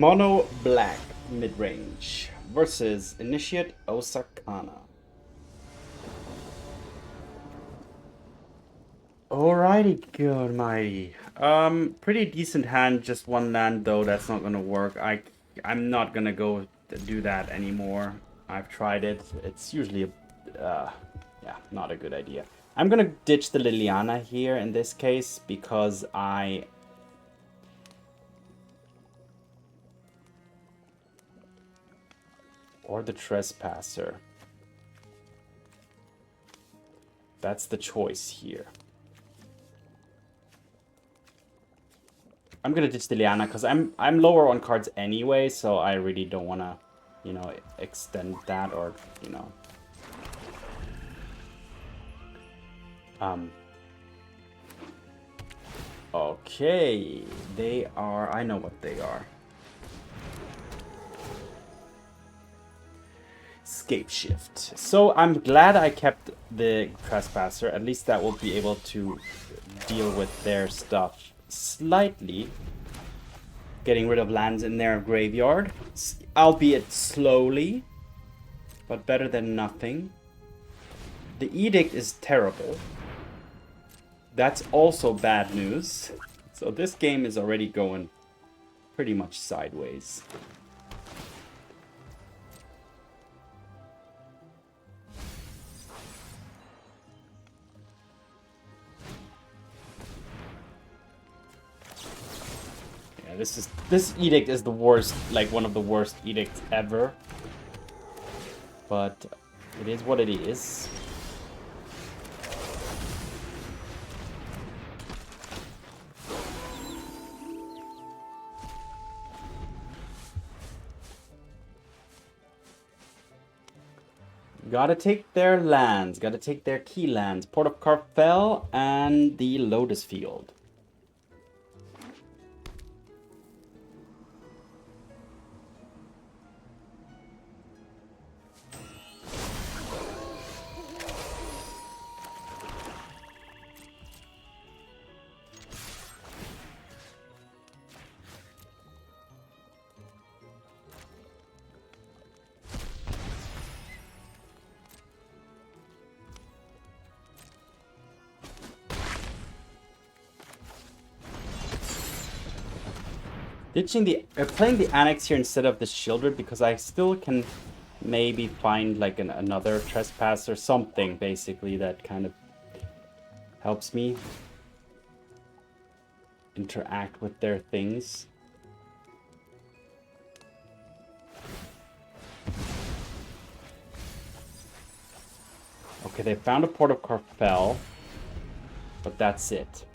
Mono Black Midrange versus Initiate Osakana. Alrighty, good mighty. Pretty decent hand, just one land though, that's not gonna work. I'm not gonna go do that anymore. I've tried it. It's usually yeah, not a good idea. I'm gonna ditch the Liliana here in this case because or the Trespasser. That's the choice here. I'm gonna ditch the Liliana because I'm lower on cards anyway, so I really don't wanna, you know, extend that or, you know. Okay, they are, I know what they are. Scape Shift. So I'm glad I kept the Trespasser. At least that will be able to deal with their stuff slightly. Getting rid of lands in their graveyard. Albeit slowly. But better than nothing. The Edict is terrible. That's also bad news. So this game is already going pretty much sideways. Yeah, this Edict is the worst, like one of the worst edicts ever. But it is what it is. Gotta take their lands, gotta take their key lands. Port of Carfell and the Lotus Field. Playing the Annex here instead of the Sheoldred because I still can maybe find like another Trespasser, something basically that kind of helps me interact with their things. Okay, they found a Port of Carfell, but that's it.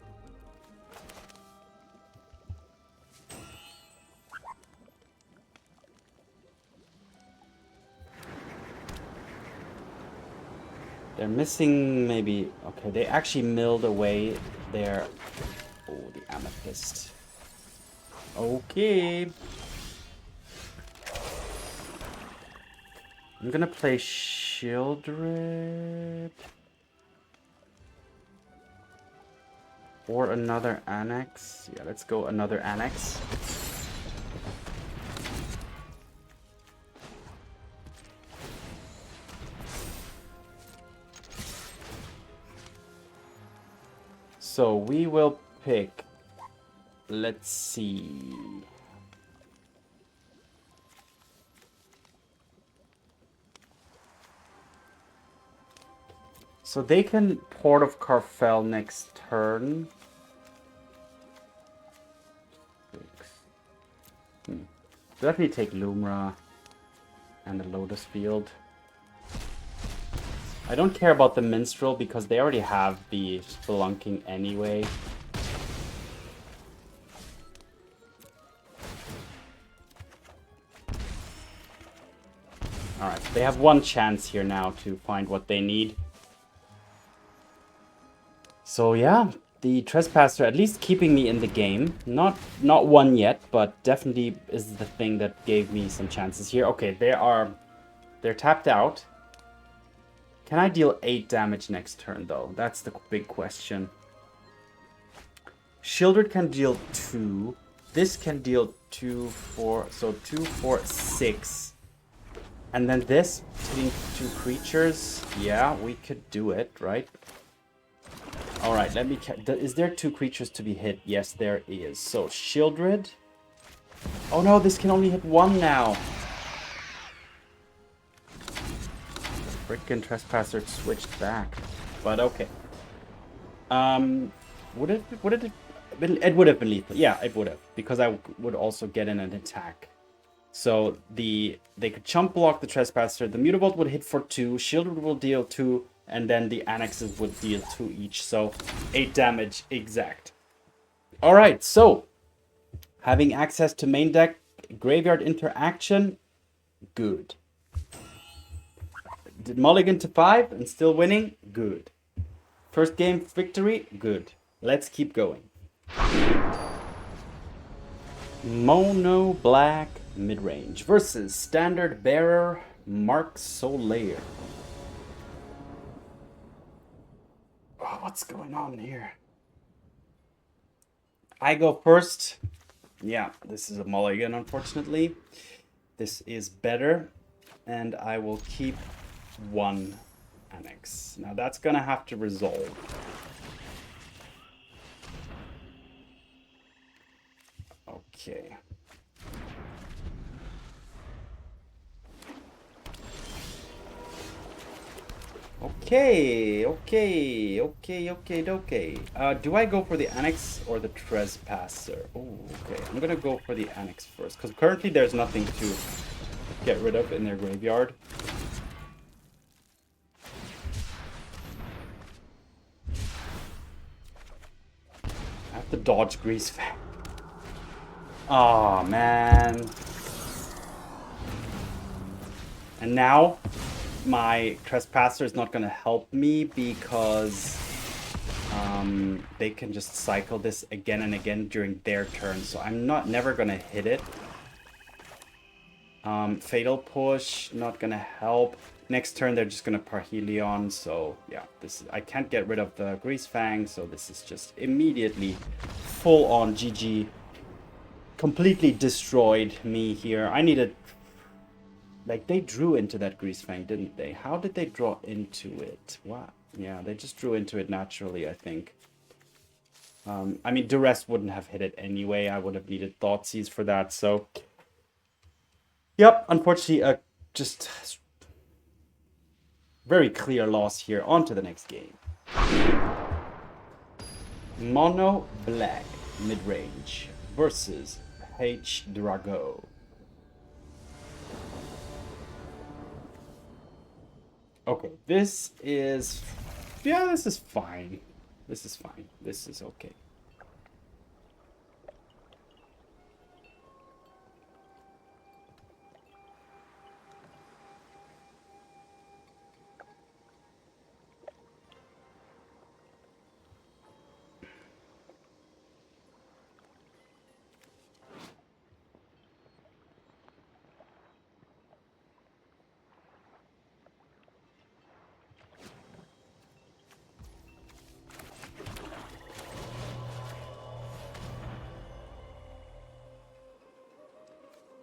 They're missing maybe... Okay, they actually milled away their... Oh, the Amethyst. Okay. I'm gonna play Sheoldred. Or another Annex. Yeah, let's go another Annex. So we will pick, let's see. So they can Port of Carfell next turn. Definitely take Lumra and the Lotus Field. I don't care about the Minstrel because they already have the Spelunking anyway. Alright, they have one chance here now to find what they need. So yeah, the Trespasser at least keeping me in the game. Not one yet, but definitely is the thing that gave me some chances here. Okay, they're tapped out. Can I deal 8 damage next turn, though? That's the big question. Sheoldred can deal 2. this can deal 2, 4, so 2, 4, 6. And then this, hitting 2 creatures. Yeah, we could do it, right? Alright, let me... Is there 2 creatures to be hit? Yes, there is. So, Sheoldred. Oh no, this can only hit 1 now. Frickin' Trespasser switched back. But okay. Would it would have been lethal. Yeah, it would have. Because I would also get in an attack. So they could chump block the Trespasser. The Mutavault would hit for 2. Sheoldred will deal 2. And then the Annexes would deal 2 each. So 8 damage exact. Alright, so having access to main deck, graveyard interaction, good. Did mulligan to 5 and still winning, good. First game victory, good. Let's keep going. Mono Black Midrange versus Standard Bearer Mark Solaire. Oh, what's going on here? I go first. Yeah, this is a mulligan, unfortunately. This is better. And I will keep 1 Annex. Now that's gonna have to resolve. Okay. Okay. Do I go for the Annex or the Trespasser? Oh, okay. I'm gonna go for the Annex first, because currently there's nothing to get rid of in their graveyard. I have to dodge Greasefang. Oh man. And now my Trespasser is not going to help me because they can just cycle this again and again during their turn. So I'm never going to hit it. Fatal Push, not going to help. Next turn they're just going to Parhelion. So yeah, I can't get rid of the Greasefang. So this is just immediately full on GG. Completely destroyed me here. I needed... Like, they drew into that Greasefang, didn't they? How did they draw into it? What? Yeah, they just drew into it naturally, I think. I mean, Duress wouldn't have hit it anyway. I would have needed Thoughtseize for that, so... Yep, unfortunately, just... very clear loss here. On to the next game. Mono Black Midrange versus H. Drago. Okay, this is... Yeah, this is fine. This is fine. This is okay.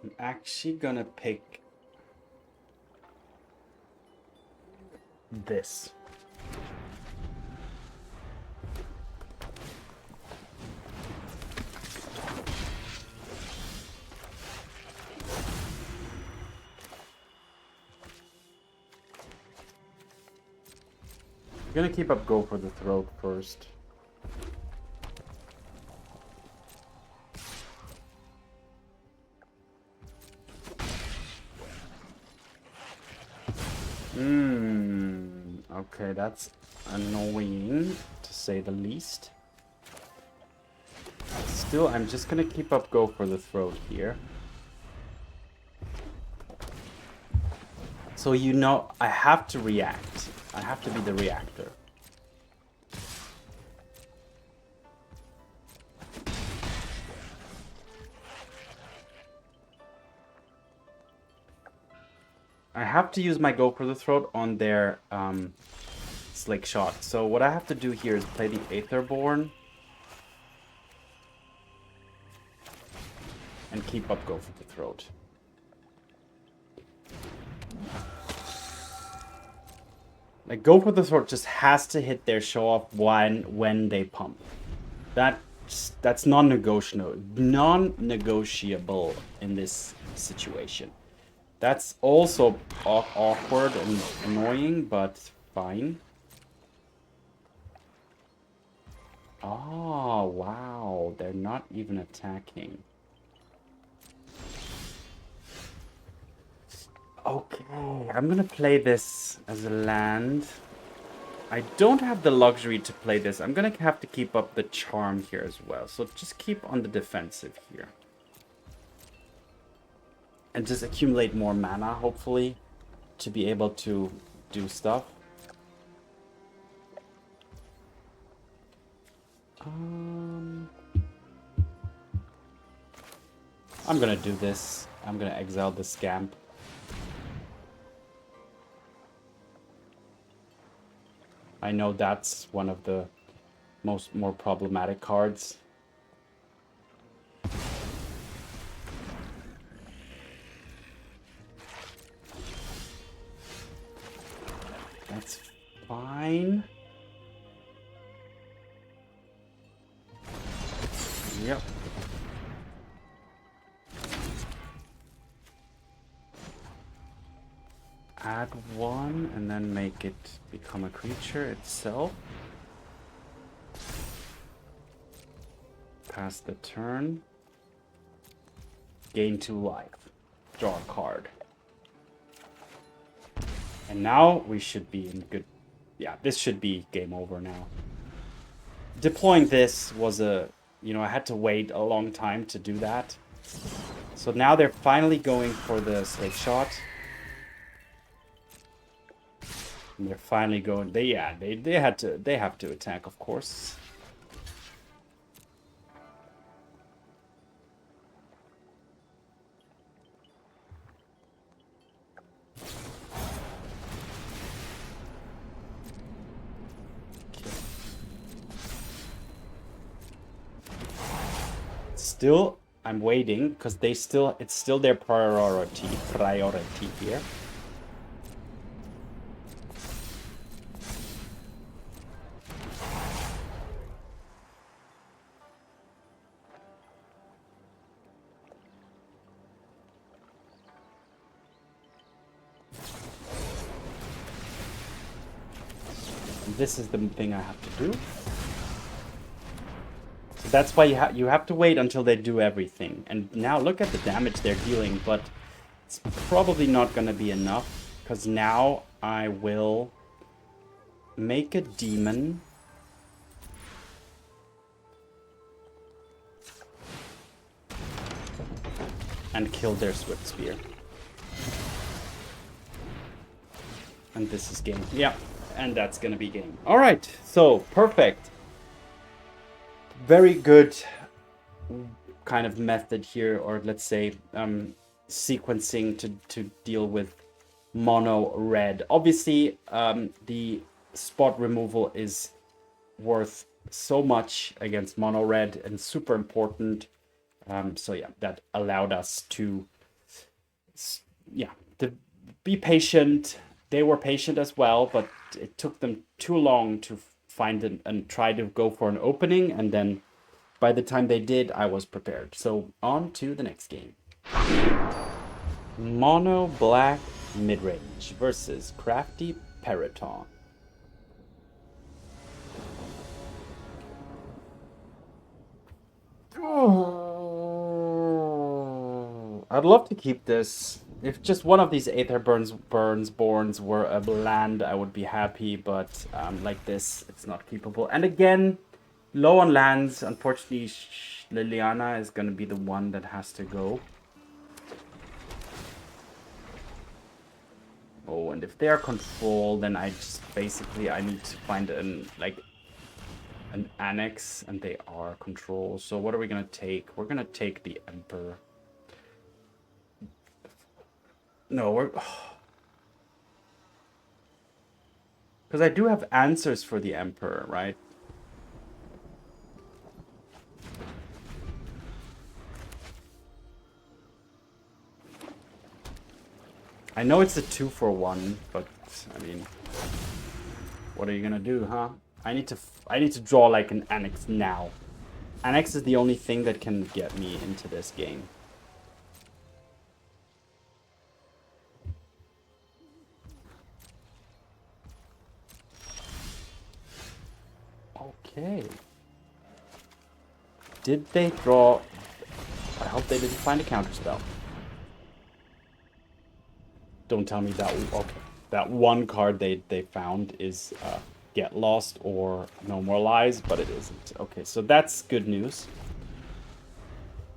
I'm actually gonna pick this. I'm gonna keep up Go for the Throat first. Okay, that's annoying, to say the least. Still, I'm just gonna keep up Go for the Throat here. So you know, I have to react. I have to be the reactor. I have to use my Go for the Throat on their Slick Shot. So what I have to do here is play the Aetherborn. and keep up Go for the Throat. Like, Go for the Throat just has to hit their show off when they pump. That's non-negotiable in this situation. That's also awkward and annoying, but fine. Oh, wow. They're not even attacking. Okay, I'm gonna play this as a land. I don't have the luxury to play this. I'm gonna have to keep up the charm here as well. So just keep on the defensive here. And just accumulate more mana, hopefully, to be able to do stuff. I'm gonna do this. I'm gonna exile the Scamp. I know that's one of the more problematic cards. That's fine. Yep. Add one and then make it become a creature itself. Pass the turn. Gain 2 life. Draw a card. And now we should be in good... Yeah, this should be game over now. Deploying this was a... You know, I had to wait a long time to do that. So now they're finally going for the Slate Shot. And they're finally going... They have to attack, of course. Still, I'm waiting because it's still their priority here. And this is the thing I have to do. That's why you have to wait until they do everything. And now look at the damage they're dealing, but it's probably not going to be enough. Because now I will make a demon. And kill their Swift Spear. And this is game. Yeah, and that's going to be game. Alright, so perfect. Very good kind of method here, or let's say sequencing to deal with mono red. Obviously, the spot removal is worth so much against mono red and super important. So yeah, that allowed us to be patient. They were patient as well, but it took them too long to find it and try to go for an opening, and then by the time they did, I was prepared. So on to the next game. Mono black midrange versus Crafty Periton. Oh, I'd love to keep this. If just one of these Aetherborns were a land, I would be happy, but like this, it's not keepable. And again, low on lands. Unfortunately, Liliana is going to be the one that has to go. Oh, and if they are control, then I just basically I need to find an Annex, and they are control. So what are we going to take? We're going to take the Emperor. No, we're... Because I do have answers for the Emperor, right? I know it's a 2-for-1, but I mean, what are you gonna do, huh? I need to draw like an Annex now. Annex is the only thing that can get me into this game. Okay. Did they draw? I hope they didn't find a counterspell. Don't tell me that. Okay, that one card they found is Get Lost or No More Lies, but it isn't. Okay, so that's good news.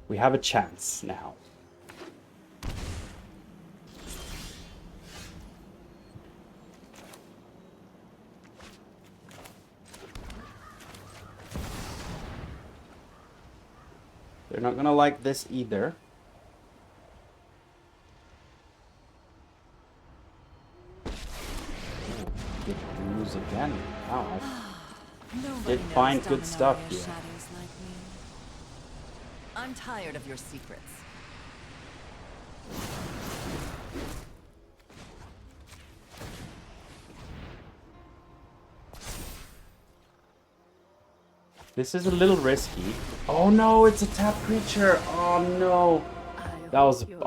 We have a chance now. They're not gonna like this either. Oh, good news again. Wow, I did find good stuff here. Like I'm tired of your secrets. This is a little risky. Oh no, it's a tap creature. Oh no. That was ready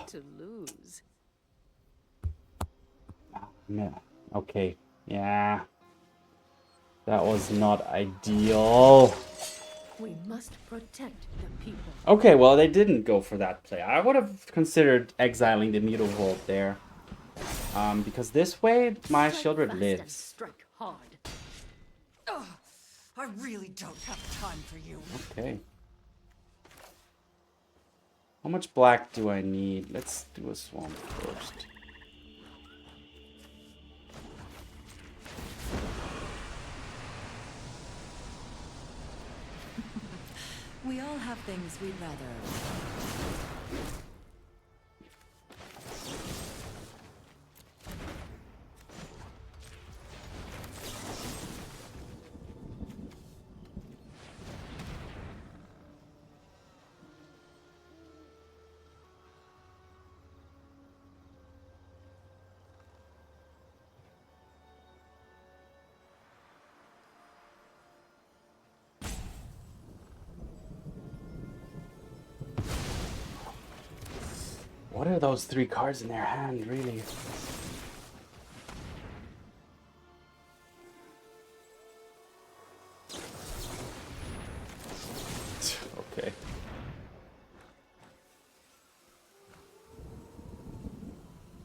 to lose. Yeah. Okay. Yeah. That was not ideal. We must protect the people. Okay, well they didn't go for that play. I would have considered exiling the Mutavault there. Because this way my Sheoldred lives. Strike hard. Ugh, I really don't have time for you. Okay. How much black do I need? Let's do a swamp first. We all have things we'd rather. What are those 3 cards in their hand, really? Okay.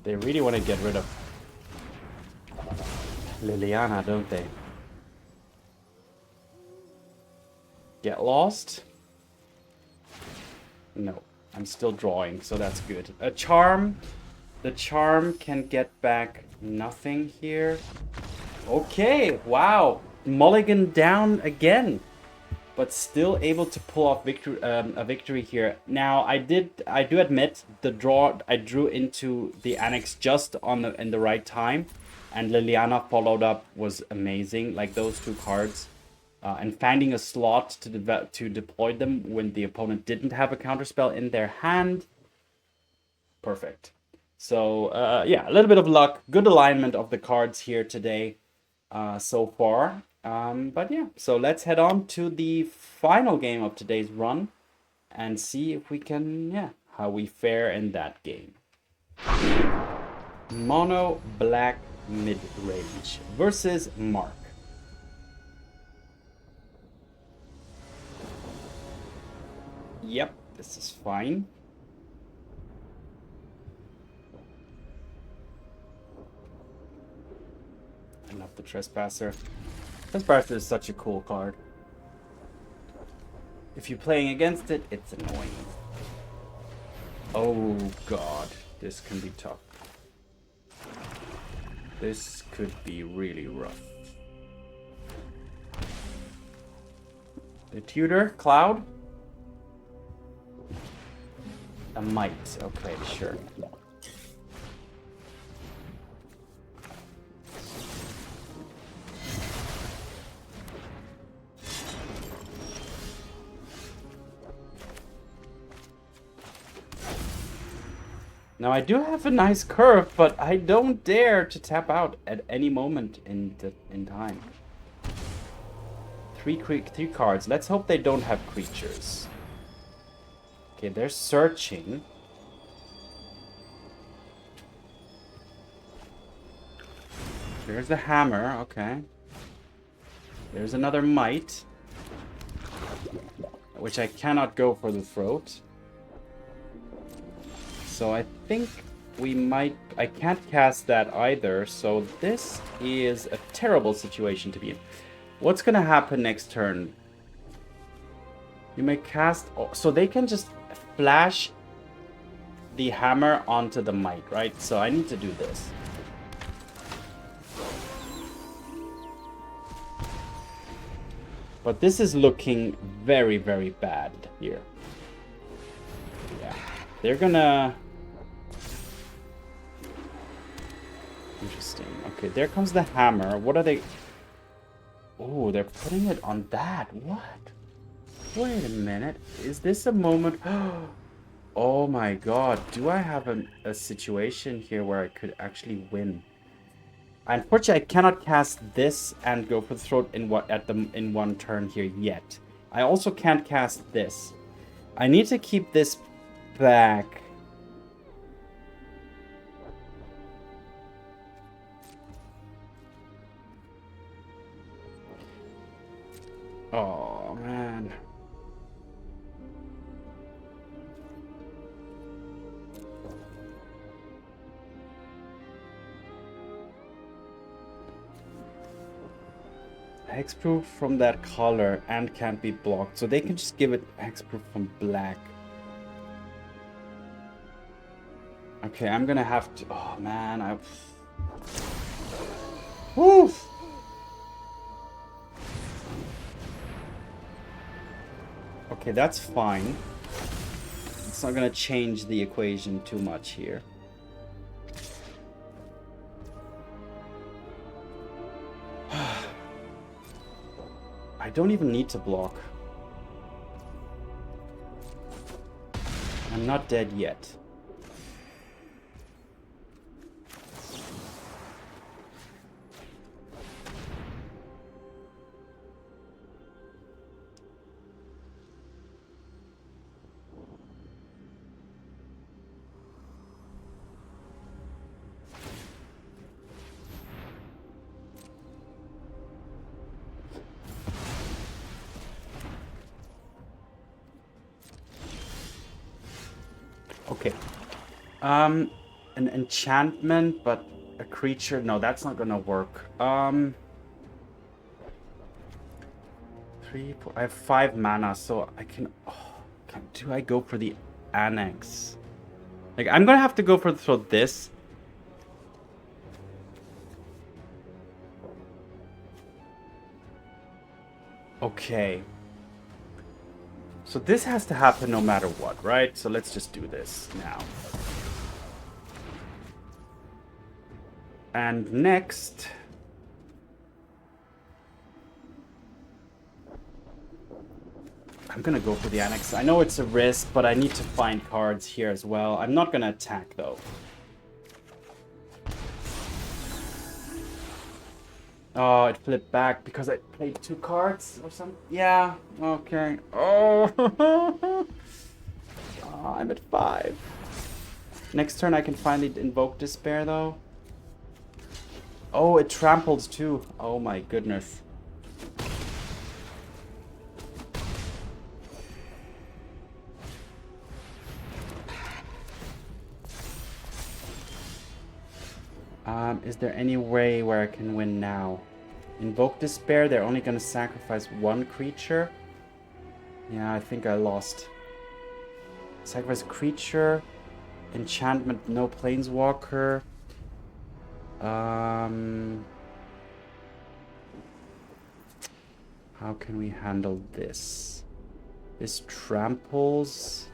They really want to get rid of Liliana, don't they? Get lost? No. I'm still drawing, so that's good. A charm. The charm can get back nothing here. Okay, wow. Mulligan down again. But still able to pull off a victory here. Now, I do admit the draw I drew into the Annex just in the right time. And Liliana followed up was amazing. Like those 2 cards. And finding a slot to deploy them when the opponent didn't have a counterspell in their hand. Perfect. So, yeah, a little bit of luck. Good alignment of the cards here today so far. But yeah, so let's head on to the final game of today's run. And see if we can, yeah, how we fare in that game. Mono Black Midrange versus Mark. Yep, this is fine. I love the Trespasser. Trespasser is such a cool card. If you're playing against it, it's annoying. Oh god, this can be tough. This could be really rough. The Tutor, Cloud? A Might, okay, sure. Now I do have a nice curve, but I don't dare to tap out at any moment in time. Three cards. Let's hope they don't have creatures. Okay, they're searching. There's the hammer, okay. There's another might. Which I cannot go for the throat. So I think we might... I can't cast that either, so this is a terrible situation to be in. What's gonna happen next turn? You may cast... Oh, so they can just flash the hammer onto the might, right? So I need to do this. But this is looking very, very bad here. Yeah. They're gonna... Interesting. Okay, there comes the hammer. What are they... Oh, they're putting it on that. What? Wait a minute. Is this a moment... Oh my god. Do I have a situation here where I could actually win? Unfortunately, I cannot cast this and go for the throat in one turn here yet. I also can't cast this. I need to keep this back. Oh, man. Hexproof from that color and can't be blocked. So they can just give it hexproof from black. Okay, I'm gonna have to... Oh, man. Woo! Okay, that's fine. It's not gonna change the equation too much here. I don't even need to block. I'm not dead yet. Okay. An enchantment, but a creature. No, that's not gonna work. 3, 4, I have 5 mana, so I can... Oh, do I go for the Annex? Like, I'm gonna have to go for this. Okay. So this has to happen no matter what, right? So let's just do this now. And next... I'm gonna go for the Annex. I know it's a risk, but I need to find cards here as well. I'm not gonna attack, though. Oh, it flipped back because I played 2 cards or something. Yeah, okay. Oh, oh, I'm at 5. Next turn I can finally invoke Despair, though. Oh, it tramples too. Oh my goodness. Is there any way where I can win now? Invoke Despair, they're only going to sacrifice 1 creature. Yeah, I think I lost. Sacrifice creature. Enchantment, no Planeswalker. How can we handle this? This tramples...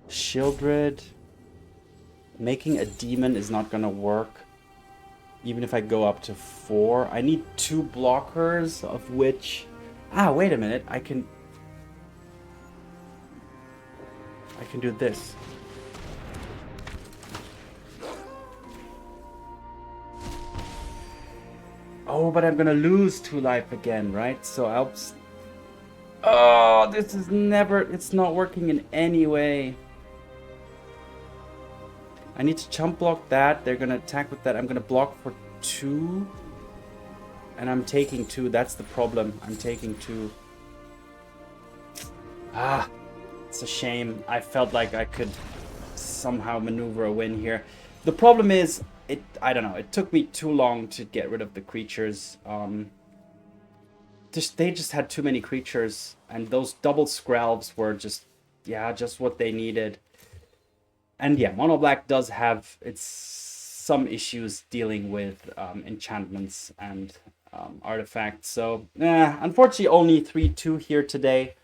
Sheoldred. Making a demon is not gonna work. Even if I go up to 4. I need 2 blockers, of which... Ah, wait a minute. I can... I can do this. Oh, but I'm gonna lose 2 life again, right? So I'll... Oh, this is never... It's not working in any way. I need to chump block that. They're gonna attack with that. I'm gonna block for 2. And I'm taking 2. That's the problem. I'm taking 2. Ah, it's a shame. I felt like I could somehow maneuver a win here. The problem is, I don't know, it took me too long to get rid of the creatures. They just had too many creatures, and those double Skrelvs were just, yeah, just what they needed. And yeah, Mono Black does have some issues dealing with enchantments and artifacts. So, unfortunately, only 3-2 here today.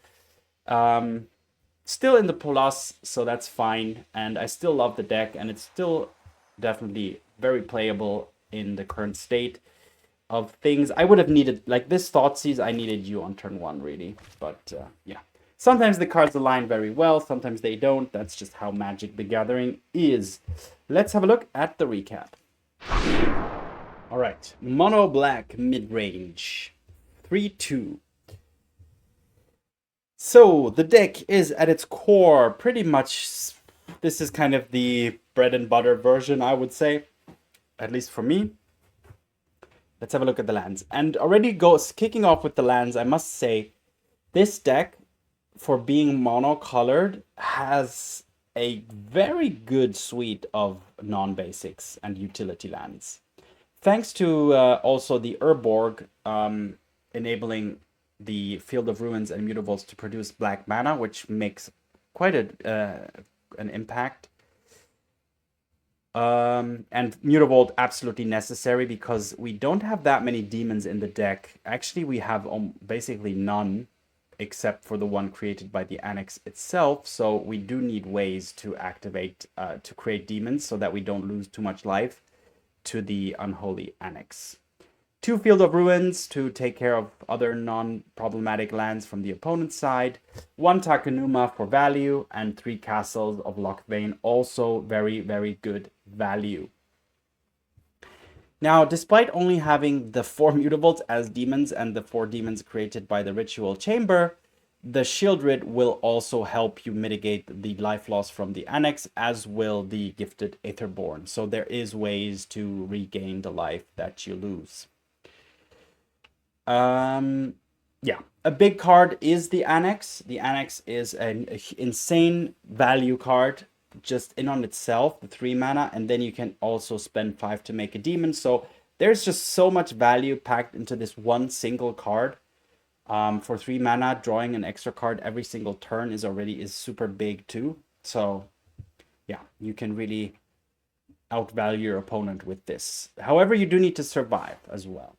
Still in the plus, so that's fine. And I still love the deck, and it's still definitely very playable in the current state of things. I would have needed, like this Thoughtseize, I needed you on turn 1, really. But yeah, sometimes the cards align very well, sometimes they don't. That's just how Magic the Gathering is. Let's have a look at the recap. All right, Mono Black Midrange, 3-2. So the deck is at its core pretty much, this is kind of the bread and butter version, I would say, at least for me. Let's have a look at the lands. And already kicking off with the lands, I must say, this deck, for being mono-colored, has a very good suite of non-basics and utility lands. Thanks to also the Urborg enabling the Field of Ruins and Mutavaults to produce black mana, which makes quite an impact. And Mutavault absolutely necessary because we don't have that many demons in the deck. Actually, we have basically none, except for the one created by the Annex itself. So we do need ways to activate, to create demons so that we don't lose too much life to the Unholy Annex. 2 Field of Ruins to take care of other non-problematic lands from the opponent's side. 1 Takenuma for value, and 3 Castles of Locthwain, also very, very good value. Now, despite only having the 4 Mutavaults as demons and the 4 demons created by the Ritual Chamber, the Sheoldred will also help you mitigate the life loss from the Annex, as will the Gifted Aetherborn. So there is ways to regain the life that you lose. Yeah, a big card is the Annex. The Annex is an insane value card just in on itself, the 3 mana, and then you can also spend 5 to make a demon. So there's just so much value packed into this one single card. For 3 mana, drawing an extra card every single turn is super big too. So yeah, you can really outvalue your opponent with this. However, you do need to survive as well.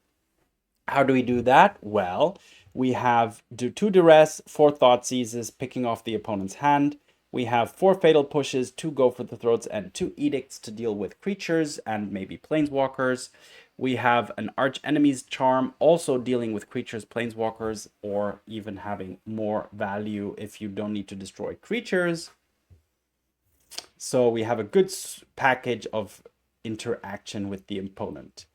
How do we do that? Well, we have 2 Duress, 4 Thoughtseizes, picking off the opponent's hand. We have 4 Fatal Pushes, 2 Go for the Throats, and 2 Edicts to deal with creatures and maybe Planeswalkers. We have an Archenemy's Charm, also dealing with creatures, Planeswalkers, or even having more value if you don't need to destroy creatures. So we have a good package of interaction with the opponent.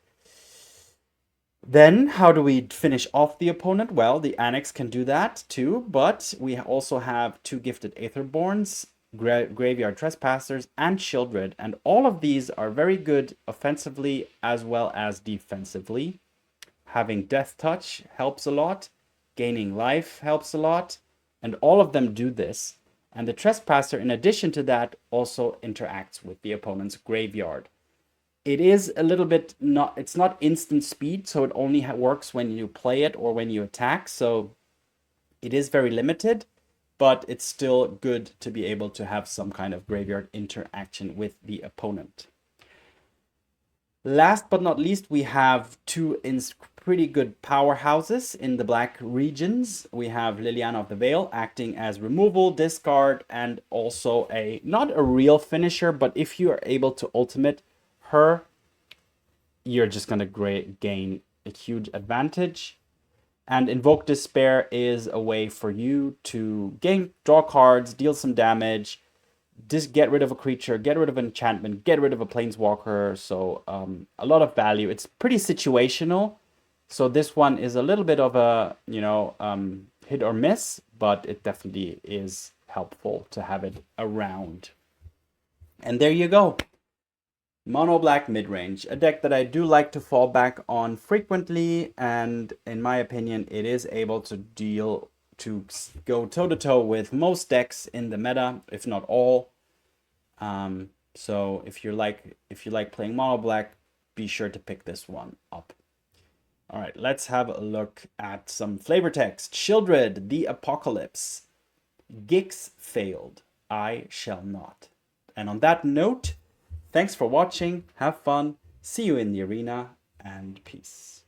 Then, how do we finish off the opponent? Well, the Annex can do that too, but we also have 2 Gifted Aetherborns, Graveyard Trespassers, and Sheoldred, and all of these are very good offensively as well as defensively. Having Death Touch helps a lot, gaining life helps a lot, and all of them do this. And the Trespasser, in addition to that, also interacts with the opponent's graveyard. It is a little bit it's not instant speed, so it only works when you play it or when you attack. So it is very limited, but it's still good to be able to have some kind of graveyard interaction with the opponent. Last but not least, we have 2 pretty good powerhouses in the black regions. We have Liliana of the Veil acting as removal, discard, and also not a real finisher, but if you are able to ultimate her, you're just going to gain a huge advantage. And Invoke Despair is a way for you to draw cards, deal some damage, just get rid of a creature, get rid of an enchantment, get rid of a planeswalker. So a lot of value. It's pretty situational. So this one is a little bit of a, you know, hit or miss, but it definitely is helpful to have it around. And there you go. Mono black midrange, a deck that I do like to fall back on frequently, and in my opinion, it is able to go toe-to-toe with most decks in the meta, if not all. So if you like playing mono black, be sure to pick this one up. All right, let's have a look at some flavor text. Sheoldred, the Apocalypse. Gix failed, I shall not. And on that note, thanks for watching, have fun, see you in the arena, and peace.